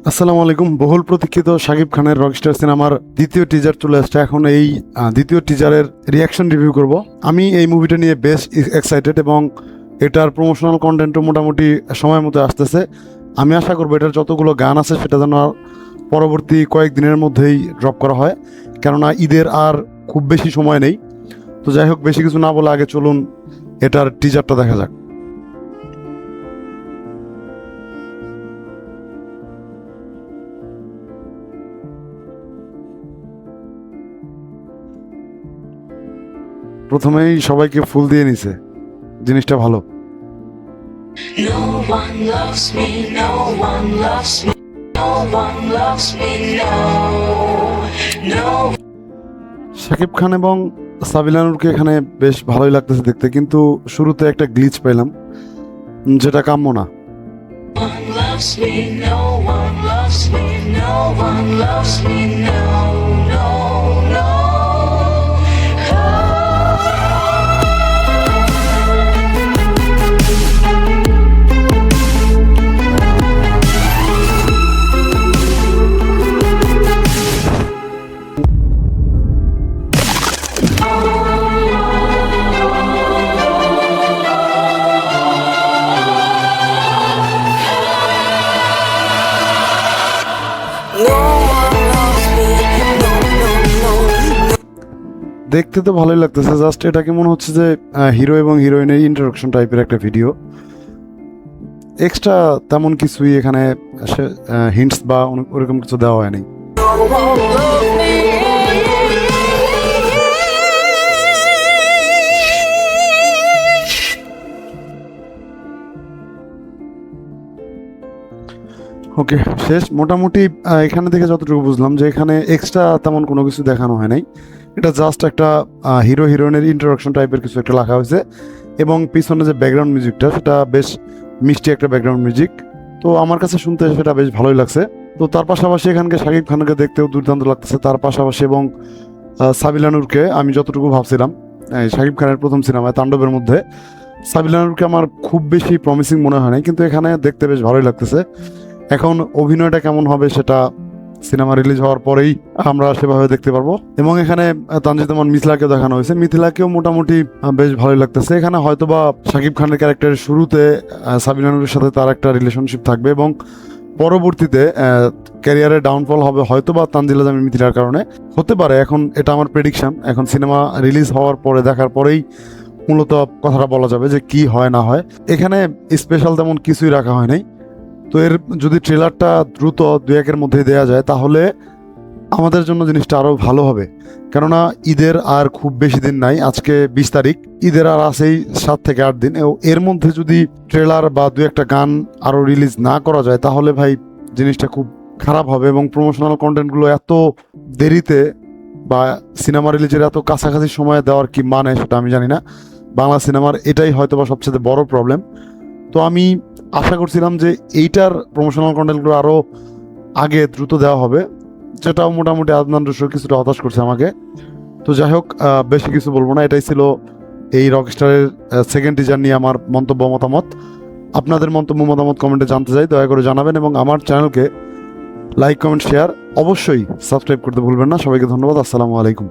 আসসালামু আলাইকুম। বহুল প্রতীক্ষিত শাকিব খানের রকস্টার সিনেমার দ্বিতীয় টিজার চলে আসছে। এখন এই দ্বিতীয় টিজারের রিয়াকশন রিভিউ করব। আমি এই মুভিটা নিয়ে বেশ এক্সাইটেড এবং এটার প্রমোশনাল কন্টেন্টও মোটামুটি সময় মতো আসতেছে। আমি আশা করবো এটার যতগুলো গান আছে সেটা যেন পরবর্তী কয়েকদিনের মধ্যেই ড্রপ করা হয়, কেননা ঈদের আর খুব বেশি সময় নেই। তো যাই হোক, বেশি কিছু না বলে আগে চলুন এটার টিজারটা দেখা যাক। প্রথমেই সবাইকে ফুল দিয়ে নিছে, জিনিসটা ভালো। No one loves me, no one loves me, no one loves me, no. Shakib Khan এবং সাবিলা নূরকে এখানে বেশ ভালোই লাগতেছে দেখতে, কিন্তু শুরুতে একটা গ্লিচ পাইলাম যেটা কাম্য না। One loves me, no one loves me, no one loves me, no, no, no. দেখতে তো ভালোই লাগতেছে, জাস্ট এটাকে মনে হচ্ছে যে হিরো এবং হিরোইনের ইন্ট্রোডাকশন টাইপের একটা ভিডিও। এক্সট্রা তেমন কিছুই এখানে হিন্টস বা ওরকম কিছু দেওয়া হয়নি। ওকে, শেষ মোটামুটি। এখানে থেকে যতটুকু বুঝলাম যে এখানে এক্সট্রা তেমন কোনো কিছু দেখানো হয় নাই। এটা জাস্ট একটা হিরো হিরোইনের ইন্ট্রোডাকশন টাইপের কিছু একটা লেখা হয়েছে, এবং পিছনে যে ব্যাকগ্রাউন্ড মিউজিকটা সেটা বেশ মিষ্টি একটা ব্যাকগ্রাউন্ড মিউজিক। তো আমার কাছে শুনতে সেটা বেশ ভালোই লাগছে। তো তার পাশাপাশি এখানকে শাকিব খানকে দেখতেও দুর্দান্ত লাগতেছে। তার পাশাপাশি এবং সাবিলা নূরকে আমি যতটুকু ভাবছিলাম শাকিব খানের প্রথম সিনেমায় তাণ্ডবের মধ্যে সাবিলা নূরকে আমার খুব বেশি প্রমিসিং মনে হয় নাই, কিন্তু এখানে দেখতে বেশ ভালোই লাগতেছে। এখন অভিনয়টা কেমন হবে সেটা সিনেমা রিলিজ হওয়ার পরেই আমরা সেভাবে দেখতে পারবো। এবং এখানে তানজিদ আমান মিথিলাকেও দেখানো হয়েছে, মিথিলাকেও মোটামুটি বেশ ভালোই লাগতেছে। এখানে হয়তোবা শাকিব খানের ক্যারেক্টারের শুরুতে সাবিনা নূরের সাথে তার একটা রিলেশনশিপ থাকবে, এবং পরবর্তীতে ক্যারিয়ারে ডাউনফল হবে হয়তোবা তানজিলা জামিন মিথিলার কারণে, হতে পারে। এখন এটা আমার প্রেডিকশন, এখন সিনেমা রিলিজ হওয়ার পরে দেখার পরেই মূলত কথাটা বলা যাবে যে কি হয় না হয়। এখানে স্পেশাল তেমন কিছুই রাখা হয় নাই। তো এর যদি ট্রেলারটা দ্রুত 2-1-এর মধ্যে দেওয়া যায় তাহলে আমাদের জন্য জিনিসটা আরও ভালো হবে, কেননা ঈদের আর খুব বেশি দিন নাই। আজকে 20 তারিখ, ঈদের আর আছেই 7 থেকে 8 দিন। এর মধ্যে যদি ট্রেলার বা 2-1টা গান আরও রিলিজ না করা যায় তাহলে ভাই জিনিসটা খুব খারাপ হবে। এবং প্রমোশনাল কন্টেন্টগুলো এত দেরিতে বা সিনেমা রিলিজের এত কাছাকাছি সময়ে দেওয়ার কি মানে সেটা আমি জানি না। বাংলা সিনেমার এটাই হয়তো বা সবচেয়ে বড় প্রবলেম। তো আমি আশা করছিলাম যে এইটার প্রমোশনাল কন্টেন্টগুলো আরও আগে দ্রুত দেওয়া হবে, যেটাও মোটামুটি আদনান রুশো কিছুটা হতাশ করছে আমাকে। তো যাই হোক, বেশি কিছু বলবো না। এটাই ছিল এই রকস্টারের সেকেন্ড টিজার নিয়ে আমার মন্তব্য মতামত। আপনাদের মন্তব্য মতামত কমেন্টে জানতে চাই, দয়া করে জানাবেন, এবং আমার চ্যানেলকে লাইক কমেন্ট শেয়ার অবশ্যই সাবস্ক্রাইব করতে ভুলবেন না। সবাইকে ধন্যবাদ। আসসালামু আলাইকুম।